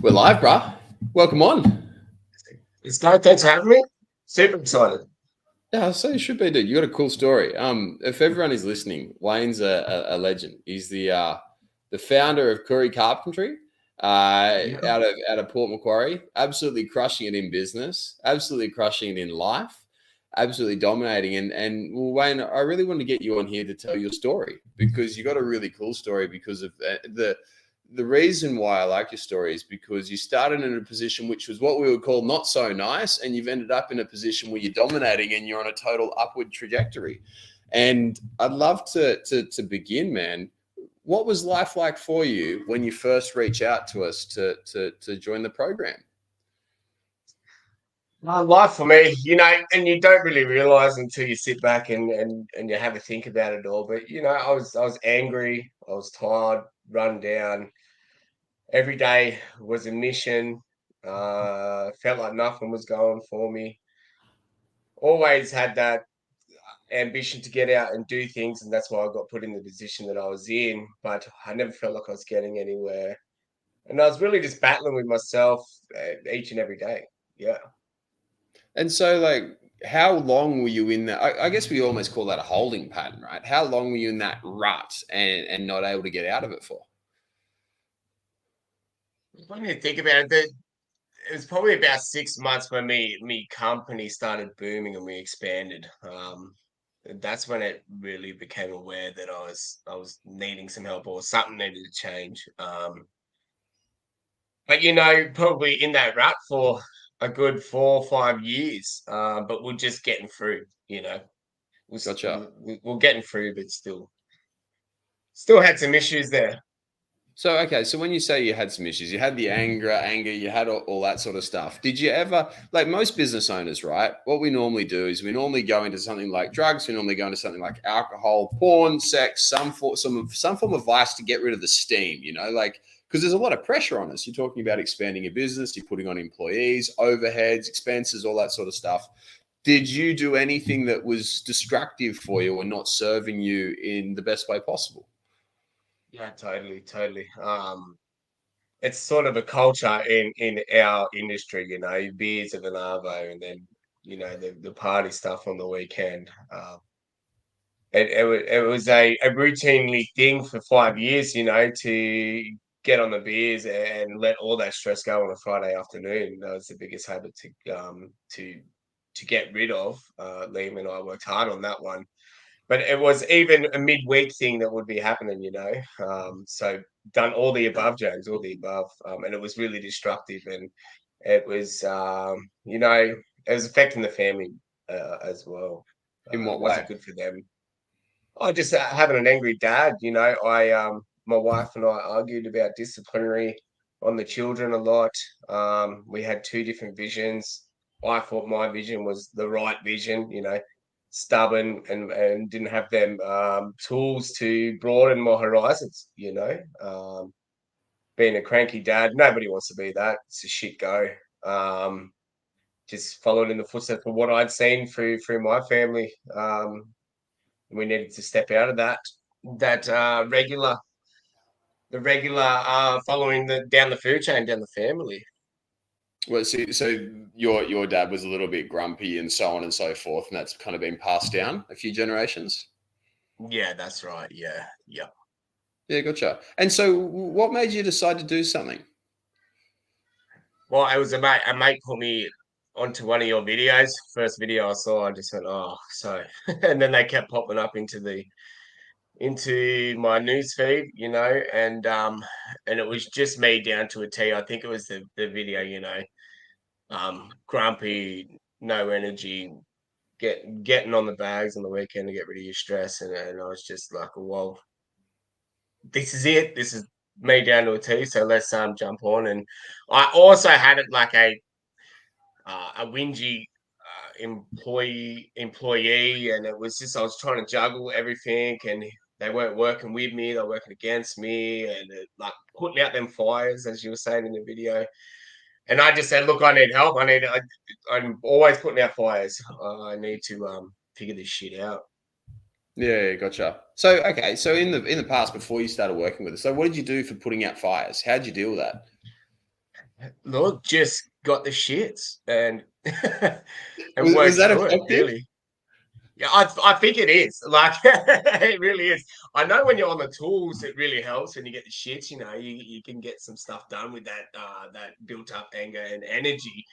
We're live, bruh. Welcome on. It's great. Thanks for having me. Super excited. Yeah, so you should be, dude. You got a cool story. If everyone is listening, Wayne's a legend. He's the founder of Curry Carpentry, Yeah. out of Port Macquarie. Absolutely crushing it in business. Absolutely crushing it in life. Absolutely dominating. And well, Wayne, I really want to get you on here to tell your story because you got a really cool story because of the reason why I like your story is because you started in a position which was what we would call not so nice, and you've ended up in a position where you're dominating and you're on a total upward trajectory. And I'd love to begin, man. What was life like for you when you first reached out to us to join the program? Life for me, and you don't really realize until you sit back and you have a think about it all. But I was angry, I was tired, run down. Every day was a mission. Felt like nothing was going for me. Always had that ambition to get out and do things, and that's why I got put in the position that I was in. But I never felt like I was getting anywhere, and I was really just battling with myself each and every day. Yeah. And so, like, how long were you in that? I guess we almost call that a holding pattern, right? How long were you in that rut and not able to get out of it for? When you think about it, it was probably about 6 months when me company started booming and we expanded. That's when it really became aware that I was needing some help or something needed to change. But probably in that rut for a good 4 or 5 years. But we're just getting through. Gotcha. We're getting through, but still had some issues there. So okay, so when you say you had some issues, you had the anger, you had all that sort of stuff. Did you ever, like most business owners, right? What we normally do is we normally go into something like drugs, we normally go into something like alcohol, porn, sex, some form of vice to get rid of the steam, like because there's a lot of pressure on us. You're talking about expanding your business, you're putting on employees, overheads, expenses, all that sort of stuff. Did you do anything that was destructive for you or not serving you in the best way possible? Yeah, totally, totally. It's sort of a culture in our industry, beers of an arvo, and then the party stuff on the weekend. It was a routinely thing for 5 years, to get on the beers and let all that stress go on a Friday afternoon. That was the biggest habit to get rid of. Liam and I worked hard on that one, but it was even a midweek thing that would be happening. So done all the above, James, all the above, and it was really destructive, and it was, it was affecting the family as well. In It what way? wasn't good for them. I just having an angry dad. My wife and I argued about disciplinary on the children a lot. We had two different visions. I thought my vision was the right vision. Stubborn and didn't have them tools to broaden my horizons. Being a cranky dad, nobody wants to be that. It's a shit go. Um, just following in the footsteps of what I'd seen through my family. We needed to step out of that regular following the down the food chain, down the family. Well, so your dad was a little bit grumpy and so on and so forth, and that's kind of been passed down a few generations. Yeah, that's right. Yeah, yeah. Yeah, gotcha. And so, what made you decide to do something? Well, it was a mate put me onto one of your videos. First video I saw, I just went, oh, so, and then they kept popping up into my news feed, and it was just me down to a T. I think it was the video, grumpy, no energy, getting on the bags on the weekend to get rid of your stress, and I was just like, well, this is it. This is me down to a T. So let's jump on. And I also had it like a whingy employee, and it was just I was trying to juggle everything, and they weren't working with me. They're working against me, and like putting out them fires, as you were saying in the video. And I just said, look, I need help. I'm always putting out fires. I need to figure this shit out. Yeah, gotcha. So, okay, so in the past, before you started working with us, so what did you do for putting out fires? How did you deal with that? Look, just got the shits and and Was worked that through it, effective? really. Yeah, I think it is. Like it really is. I know when you're on the tools, it really helps when you get the shits. You can get some stuff done with that built up anger and energy.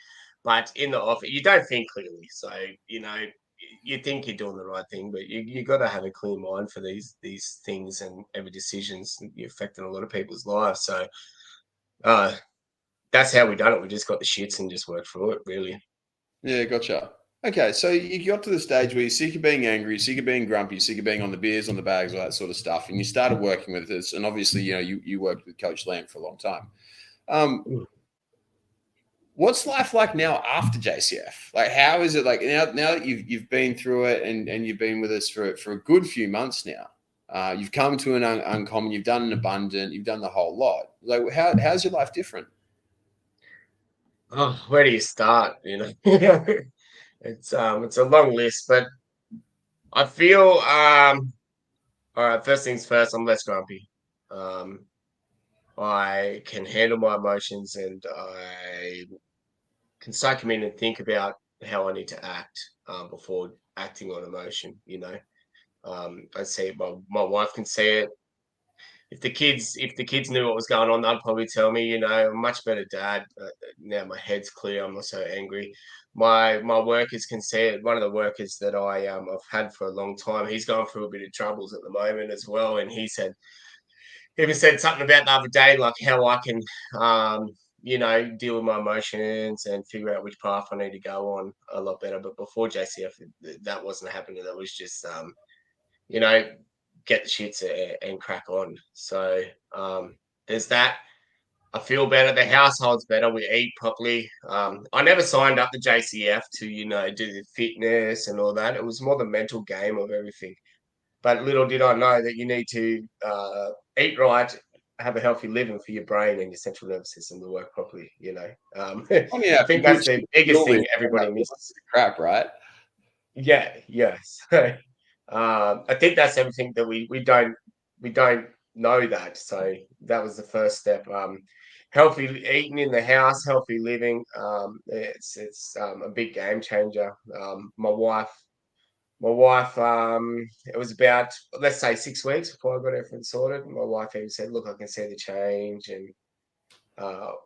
But in the office, you don't think clearly. So you think you're doing the right thing, but you got to have a clear mind for these things and every decisions. You're affecting a lot of people's lives. So uh, that's how we done it. We just got the shits and just worked through it. Really. Yeah, gotcha. Okay, so you got to the stage where you're sick of being angry, sick of being grumpy, sick of being on the beers, on the bags, all that sort of stuff, and you started working with this. And obviously, you worked with Coach Lamb for a long time. Um, Mm. what's life like now after JCF? Like, how is it like now that you've been through it and you've been with us for a good few months now? You've come to an uncommon, you've done an abundant, you've done the whole lot. Like, how's your life different? Oh, where do you start? It's a long list, but I feel all right, first things first, I'm less grumpy. Um I can handle my emotions and I can psych them in and think about how I need to act before acting on emotion. I say my wife can see it. If the kids knew what was going on, they'd probably tell me, I'm a much better dad. Now my head's clear. I'm not so angry. My workers can see it. One of the workers that I've had for a long time, he's going through a bit of troubles at the moment as well. And he even said something about the other day, like how I can, deal with my emotions and figure out which path I need to go on a lot better. But before JCF, that wasn't happening. That was just, you know, get the shits and crack on. So there's that. I feel better. The household's better. We eat properly. I never signed up to JCF to, do the fitness and all that. It was more the mental game of everything. But little did I know that you need to eat right, have a healthy living for your brain and your central nervous system to work properly. Oh yeah, I for think good that's the shit, you biggest always thing have that everybody little misses. bit of crap, right? Yeah, yes. I think that's everything that we don't know that. So that was the first step. Healthy eating in the house, healthy living. It's a big game changer. My wife, it was about, let's say, 6 weeks before I got everything sorted. My wife even said, "Look, I can see the change," and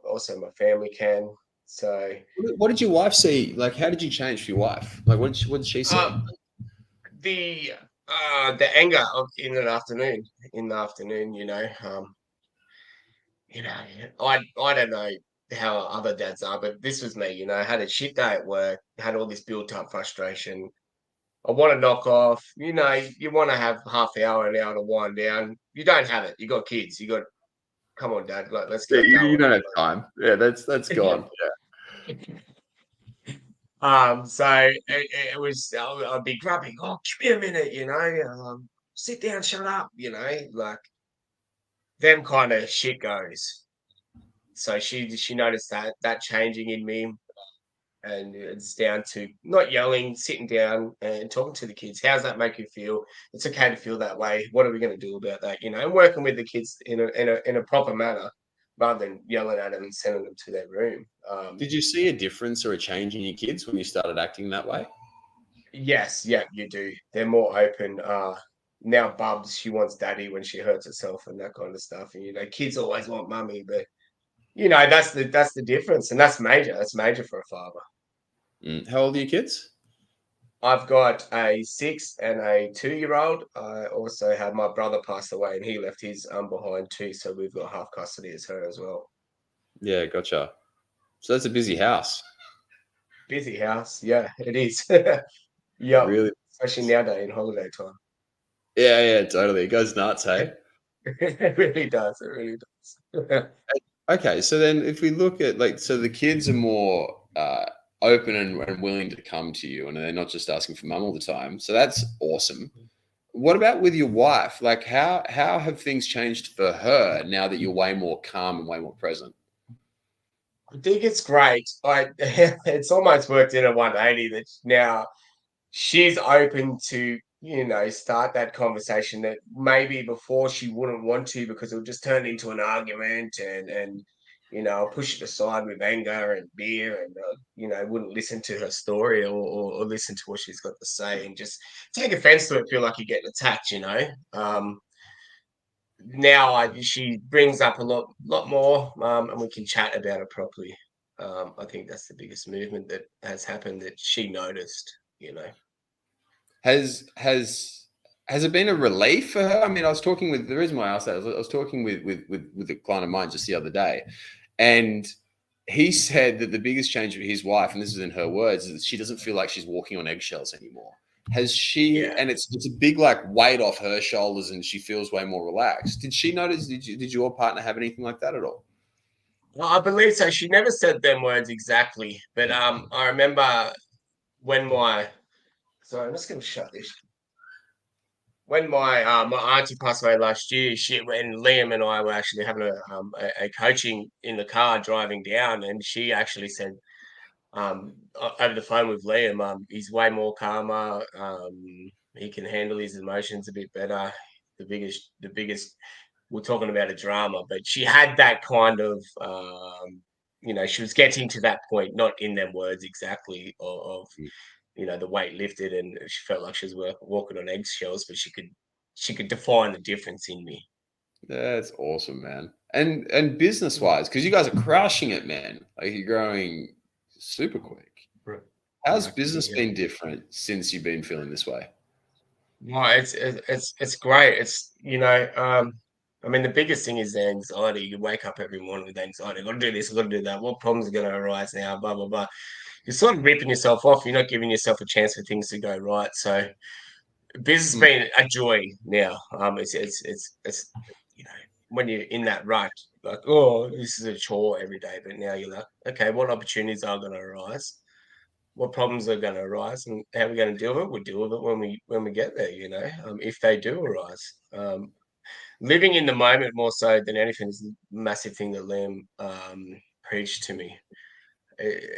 also my family can. So What did your wife see? Like, how did you change for your wife? Like, what did she see? uh, the the anger of in the afternoon, you know, I don't know how other dads are, but this was me. I had a shit day at work, had all this built up frustration. I want to knock off. You want to have half hour, an hour to wind down. You don't have it. You got kids. Come on, dad. Let's Yeah, get you going. don't have time. Yeah, that's gone. So it was, I'd be grumpy. Oh, give me a minute, sit down, shut up, like them kind of shit goes. So she noticed that changing in me, and it's down to not yelling, sitting down and talking to the kids. How's that make you feel? It's okay to feel that way. What are we going to do about that? And working with the kids in a proper manner, rather than yelling at them and sending them to their room. Did you see a difference or a change in your kids when you started acting that way? Yes, yeah, you do. They're more open. Now Bubs, she wants daddy when she hurts herself and that kind of stuff. And kids always want mummy, but that's the difference, and that's major. That's major for a father. How old are your kids? I've got a 6 and a 2-year-old. I also had my brother passed away, and he left his behind too. So we've got half custody as her as well. Yeah, gotcha. So that's a busy house. Busy house, yeah, it is. Yep, Really? especially nowadays in holiday time. Yeah, yeah, totally. It goes nuts, hey? It really does. It really does. Okay, so then if we look at like, so the kids are more open and willing to come to you, and they're not just asking for mum all the time. So that's awesome. What about with your wife? Like, how have things changed for her now that you're way more calm and way more present? I think it's great. It's almost worked in a 180 that now she's open to, start that conversation that maybe before she wouldn't want to because it would just turn into an argument and I'll push it aside with anger and beer, and wouldn't listen to her story, or listen to what she's got to say, and just take offense to it, feel like you're getting attacked. Now she brings up a lot more, and we can chat about it properly. I think that's the biggest movement that has happened, that she noticed. Has it been a relief for her? I mean, I was talking with the reason why I asked that, I was talking with a client of mine just the other day, and he said that the biggest change for his wife, and this is in her words, is that she doesn't feel like she's walking on eggshells anymore. Has she? Yeah. And it's a big like weight off her shoulders, and she feels way more relaxed. Did she notice? Did your partner have anything like that at all? Well, I believe so. She never said them words exactly, but I remember when my sorry, I'm just going to shut this. When my auntie passed away last year, when Liam and I were actually having a coaching in the car driving down, and she actually said, over the phone with Liam, he's way more calmer. He can handle his emotions a bit better. The biggest, we're talking about a drama, but she had that kind of, she was getting to that point, not in them words exactly, of the weight lifted, and she felt like she was walking on eggshells, but she could define the difference in me. That's awesome, man. And business wise, because you guys are crushing it, man. Like you're growing super quick. Right. How's Right. business Yeah. been different since you've been feeling this way? No, it's great. I mean, the biggest thing is the anxiety. You wake up every morning with anxiety. I've got to do this, I've got to do that. What problems are going to arise now? Blah blah blah. You're sort of ripping yourself off. You're not giving yourself a chance for things to go right. So business has Mm, been a joy now. It's when you're in that rut, like, oh, this is a chore every day. But now you're like, okay, what opportunities are going to arise? What problems are going to arise, and how we're going to deal with it? We deal with it when we get there. If they do arise. Living in the moment more so than anything is a massive thing that Liam preached to me.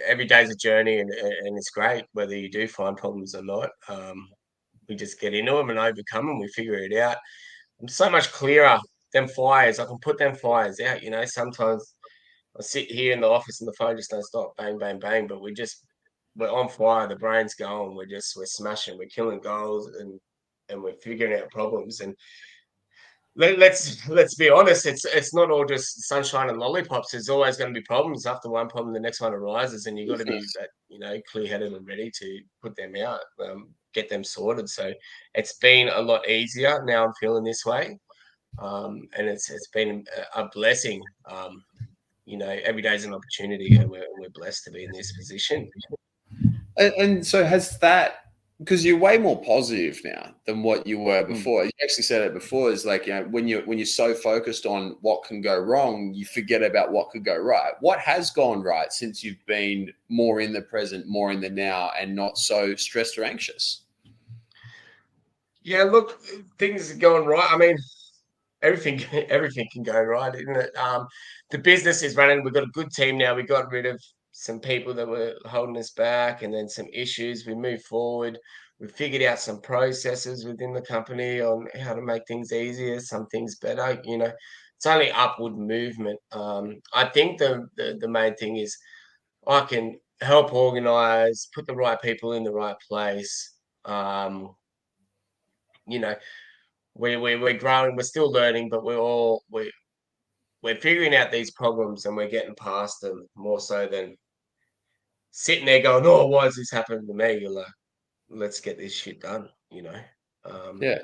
Every day's a journey, and it's great whether you do find problems or not. We just get into them and overcome them. We figure it out. I'm so much clearer. Them fires, I can put them fires out. Sometimes I sit here in the office and the phone just don't stop, bang, bang, bang. But we're on fire. The brain's going. We're smashing. We're killing goals, and we're figuring out problems. And let's be honest. It's not all just sunshine and lollipops. There's always going to be problems. After one problem, the next one arises, and you've got to be business. that clear headed and ready to put them out, get them sorted. So it's been a lot easier now. I'm feeling this way, and it's been a blessing. Every day is an opportunity, and we're blessed to be in this position. And so has that, because you're way more positive now than what you were Mm. before. You actually said it before, is like, when you're so focused on what can go wrong, you forget about what could go right. What has gone right since you've been more in the present, more in the now, and not so stressed or anxious? Yeah, look, things are going right. I mean, everything everything can go right, isn't it? The business is running. We've got a good team now. We got rid of some people that were holding us back, and then some issues. We moved forward. We figured out some processes within the company on how to make things easier, some things better. It's only upward movement. I think the main thing is I can help organize, put the right people in the right place. You know, we're growing. We're still learning, but we're figuring out these problems, and we're getting past them more so than sitting there going, "Oh, why is this happening to me?" You're like, "Let's get this shit done." Um, Yeah.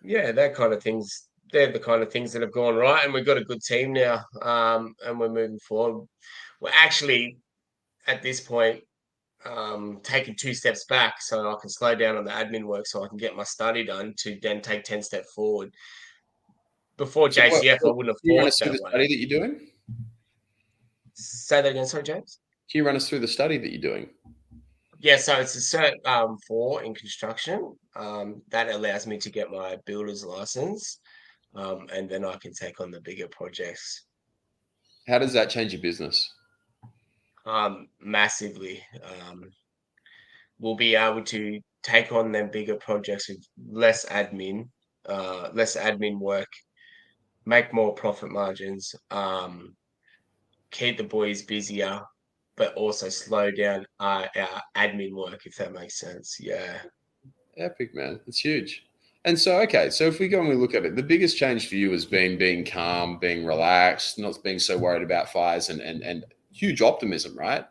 yeah, that kind of things. They're the kind of things that have gone right, and we've got a good team now, and we're moving forward. We're actually at this point taking 2 steps back, so I can slow down on the admin work, so I can get my study done to then take 10 steps forward. Before So JCF, I can wouldn't have you run thought us through that the way. study that you're doing? Say that again, sorry, James. Can you run us through the study that you're doing? Yeah, so it's a Cert 4 in construction. That allows me to get my builder's license, and then I can take on the bigger projects How does that change your business? massively. We'll be able to take on them bigger projects with less admin work, make more profit margins. keep the boys busier, but also slow down our admin work, if that makes sense. Yeah. Epic, man. It's huge. And so, okay, so if we go and we look at it, the biggest change for you has been being calm, being relaxed, not being so worried about fires, and huge optimism, right?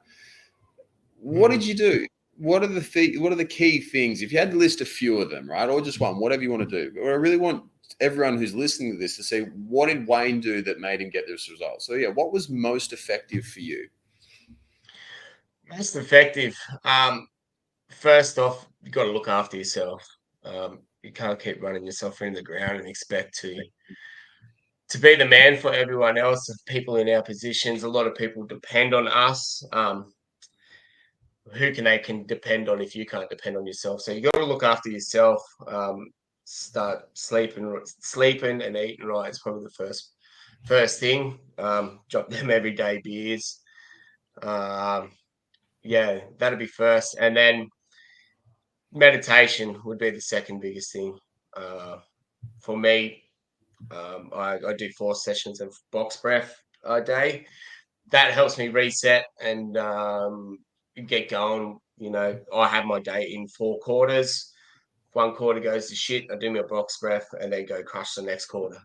What did Mhm. you do? What are the key things? If you had to list a few of them, right, or just one, whatever you want to do. But I really want everyone who's listening to this to say, what did Wayne do that made him get this result? So yeah, what was most effective for you? Most effective. First off, you got to look after yourself. You can't keep running yourself into the ground and expect to be the man for everyone else. Of people in our positions, a lot of people depend on us. Who can depend on if you can't depend on yourself? So you got to look after yourself. Start sleeping and eating right. It's probably the first thing. Drop them everyday beers. Um, yeah, that'd be first, and then meditation would be the second biggest thing. For me, I do 4 sessions of box breath a day. That helps me reset and get going. I have my day in 4 quarters. 1 quarter goes to shit. I do my box breath and then go crush the next quarter.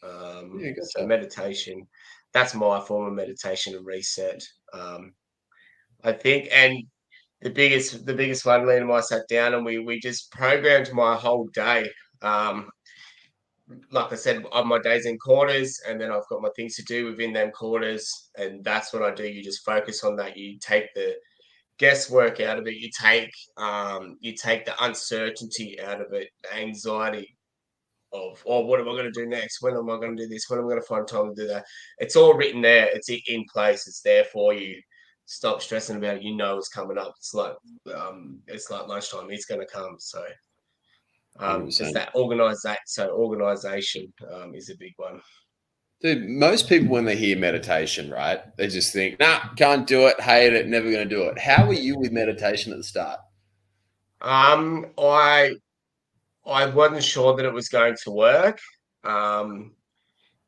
Yeah, So gotcha. meditation, that's my form of meditation and reset. I think, and the biggest one, Liam and I sat down and we just programmed my whole day. Um, like I said, my days in quarters, and then I've got my things to do within them quarters, and that's what I do. You just focus on that. You take the guesswork out of it. You take the uncertainty out of it, the anxiety of, oh, what am I going to do next? When am I going to do this? When am I going to find time to do that? It's all written there. It's in place. It's there for you. Stop stressing about it. You know it's coming up. It's like lunchtime. It's going to come. So just 100%. that organize that. So organization is a big one. Dude, most people when they hear meditation, right, they just think, nah, can't do it, hate it, never going to do it. How were you with meditation at the start? I wasn't sure that it was going to work. Um,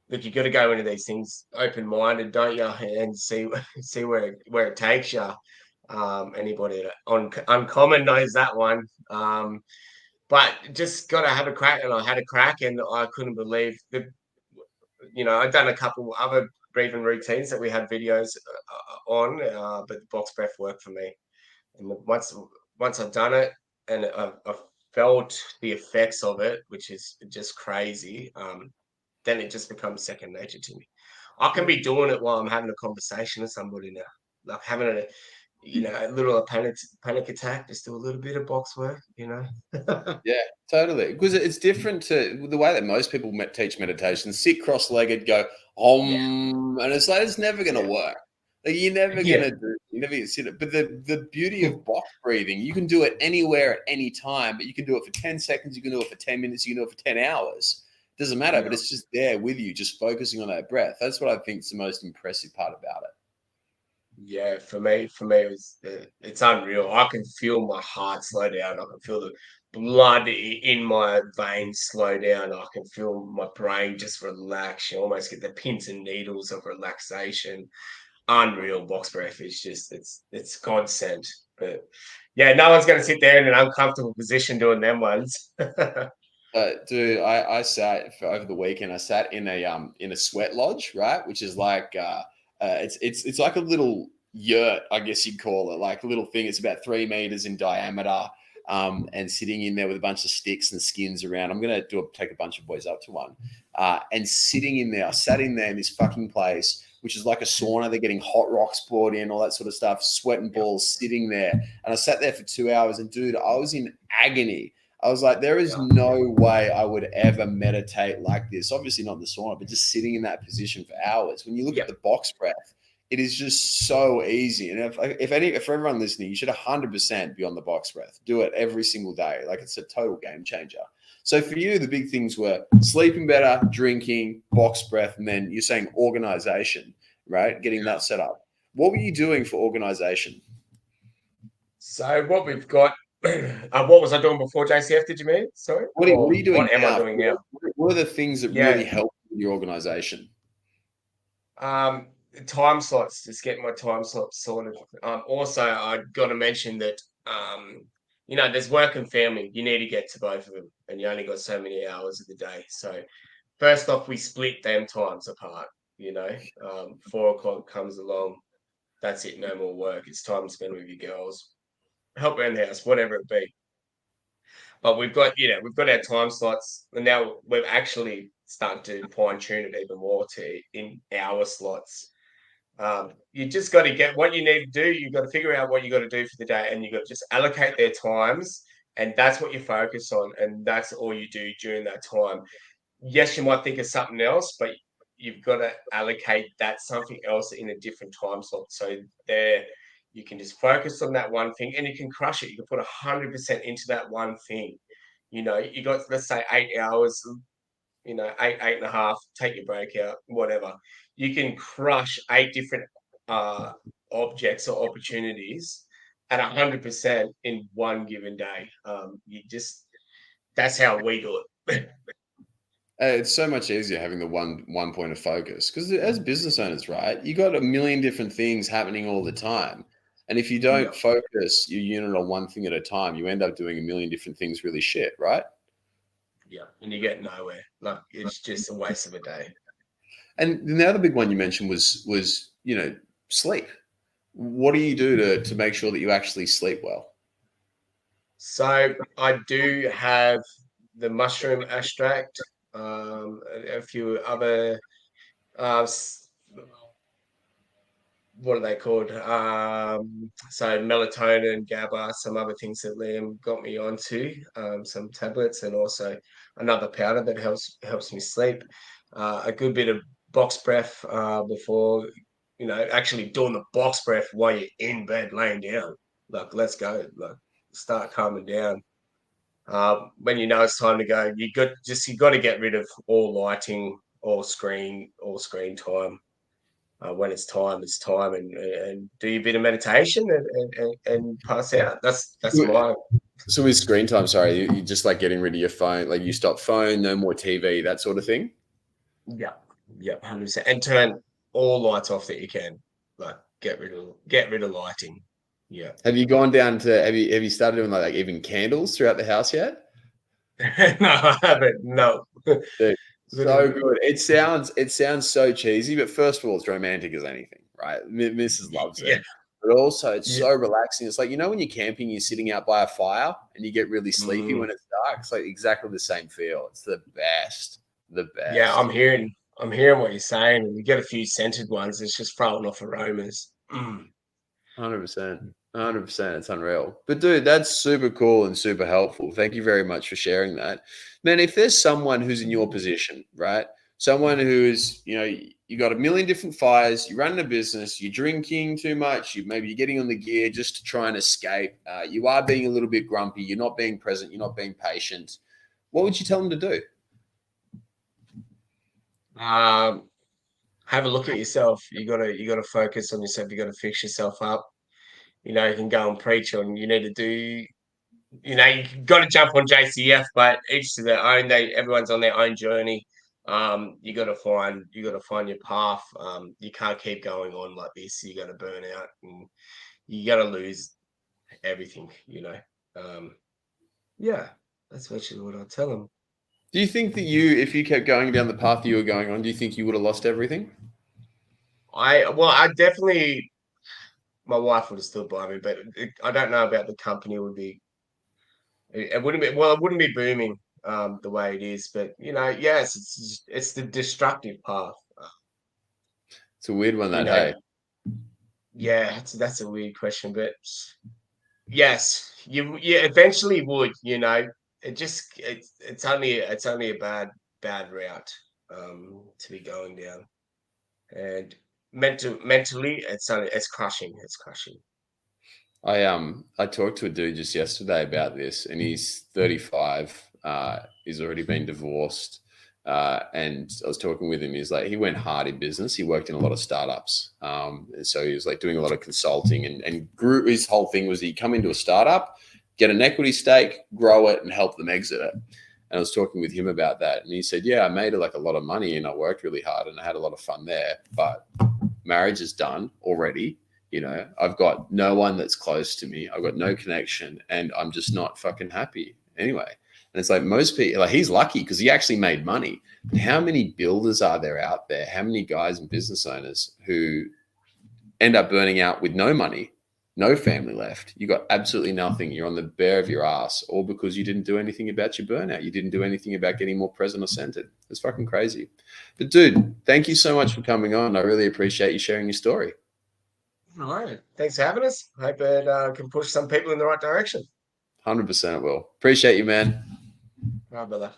Look, you got to go into these things open minded, don't you, and see see where it takes you. Anybody that on uncommon knows that one. But just got to have a crack, and I had a crack, and I couldn't believe the. I'd done a couple other breathing routines that we had videos on, but the box breath worked for me. And once I've done it, and I've felt the effects of it, which is just crazy. Then it just becomes second nature to me. I can be doing it while I'm having a conversation with somebody now, like having a little panic attack. Just do a little bit of box work. Yeah, totally. Because it's different to the way that most people teach meditation. Sit cross-legged, go Yeah, and it's like it's never going to yeah, work. Like you're never going yeah, to do. You never gonna sit it. But the beauty of box breathing, you can do it anywhere at any time. But you can do it for 10 seconds. You can do it for 10 minutes. You can do it for 10 hours. Doesn't matter. But yeah. it's just there with you, just focusing on that breath. That's what I think is the most impressive part about it. Yeah, it's unreal. I can feel my heart slow down. I can feel the blood in my veins slow down. I can feel my brain just relax. You almost get the pins and needles of relaxation. Unreal. Box breath is just it's godsend. But yeah, no one's going to sit there in an uncomfortable position doing them ones. Dude, I sat for over the weekend. I sat in a sweat lodge, right, which is like it's like a little yurt, I guess you'd call it, like a little thing. It's about 3 meters in diameter, and sitting in there with a bunch of sticks and skins around. I'm gonna take a bunch of boys up to one, and sitting in there. I sat in there in this fucking place, which is like a sauna. They're getting hot rocks poured in, all that sort of stuff, sweating Yep. balls, sitting there, and I sat there for 2 hours. And dude, I was in agony. I was like, there is Yeah. no way I would ever meditate like this. Obviously, not in the sauna, but just sitting in that position for hours. When you look at Yep. the box breath, it is just so easy. And if for everyone listening, you should 100% be on the box breath. Do it every single day. Like it's a total game changer. So for you, the big things were sleeping better, drinking, box breath, and then you're saying organization, right? Getting that set up. What were you doing for organization? So what we've got. What was I doing before JCF? Did you mean? Sorry, What are or you doing what am I now? doing now? What are the things that really Yeah. help your organization? time slots, just getting my time slots sorted. Also, I got to mention that there's work and family. You need to get to both of them, and you only got so many hours of the day. So first off, we split them times apart. 4 o'clock comes along. That's it. No more work. It's time to spend with your girls, help around the house, whatever it be. But we've got our time slots, and now we're actually starting to fine tune it even more to in hour slots. You just got to get what you need to do. You've got to figure out what you got to do for the day, and you got to just allocate their times, and that's what you focus on, and that's all you do during that time. Yes, you might think of something else, but you've got to allocate that something else in a different time slot. So there, you can just focus on that one thing, and you can crush it. You can put 100% into that one thing. You got, let's say, 8 hours, 8.5, take your break out, whatever. You can crush 8 different objects or opportunities at 100% in one given day. That's how we do it. It's so much easier having the one point of focus, because as business owners, right, you got a million different things happening all the time. And if you don't Yeah. focus your unit on one thing at a time, you end up doing a million different things really shit, right? Yeah, and you get nowhere. Like, it's just a waste of a day. And the other big one you mentioned was sleep. What do you do to make sure that you actually sleep well? So I do have the mushroom extract, a few other uh, what are they called? So melatonin, GABA, some other things that Liam got me onto, some tablets, and also another powder that helps me sleep. A good bit of box breath before, actually doing the box breath while you're in bed, laying down. Like, let's go. Like, start calming down. When you know it's time to go, you got to get rid of all lighting, all screen time. When it's time, and do your bit of meditation and pass out. That's my. So with screen time, sorry, you just like getting rid of your phone, like you stop phone, no more TV, that sort of thing. Yeah, yeah, 100%, and turn all lights off that you can. Like, get rid of lighting. Yeah. Have you gone down to have you started doing like even candles throughout the house yet? No, I haven't. No. Dude, Bit of- so good. It sounds so cheesy, but first of all, it's romantic as anything, right? Mrs. loves it. yeah, But also it's yeah. so relaxing. It's like, when you're camping, you're sitting out by a fire and you get really sleepy Mm. when it's dark. It's like exactly the same feel. It's the best. The Yeah, best. I'm hearing what you're saying, and you get a few scented ones. It's just throwing off aromas. 100%. 100%. It's unreal. But dude, that's super cool and super helpful. Thank you very much for sharing that. Man, if there's someone who's in your position, right? Someone who's, you got a million different fires, you're running a business, you're drinking too much, maybe you're getting on the gear just to try and escape. You are being a little bit grumpy, you're not being present, you're not being patient. What would you tell them to do? Have a look at yourself. You gotta focus on yourself. You gotta fix yourself up. You can go and preach on. You need to do. You got to jump on JCF, but each to their own. Everyone's on their own journey. You got to find your path. You can't keep going on like this. You got to burn out, and you got to lose everything. Yeah, that's actually what I tell them. Do you think that if you kept going down the path you were going on, do you think you would have lost everything? I definitely. My wife would have stood by me, but I don't know about the company. It wouldn't be, well, it wouldn't be booming the way it is, but yes, it's the destructive path. It's a weird one, You that, know, hey. yeah, that's a weird question, but yes, you eventually would. It's only a bad route to be going down, and mentally, it's crushing. It's crushing. I talked to a dude just yesterday about this, and he's 35. He's already been divorced, and I was talking with him. He's like, he went hard in business. He worked in a lot of startups, and so he was like doing a lot of consulting, and grew. His whole thing was he'd come into a startup, get an equity stake, grow it, and help them exit it. And I was talking with him about that, and he said, "Yeah, I made like a lot of money, and I worked really hard, and I had a lot of fun there, but." marriage is done already. You know, I've got no one that's close to me. I've got no connection, and I'm just not fucking happy anyway. And it's like most people, like he's lucky because he actually made money. But how many builders are there out there? How many guys and business owners who end up burning out with no money, no family left? You got absolutely nothing. You're on the bare of your ass, all because you didn't do anything about your burnout. You didn't do anything about getting more present or centered. It's fucking crazy. But dude, thank you so much for coming on. I really appreciate you sharing your story. All right. Thanks for having us. Hope it can push some people in the right direction. 100% will. Appreciate you, man. All right, brother.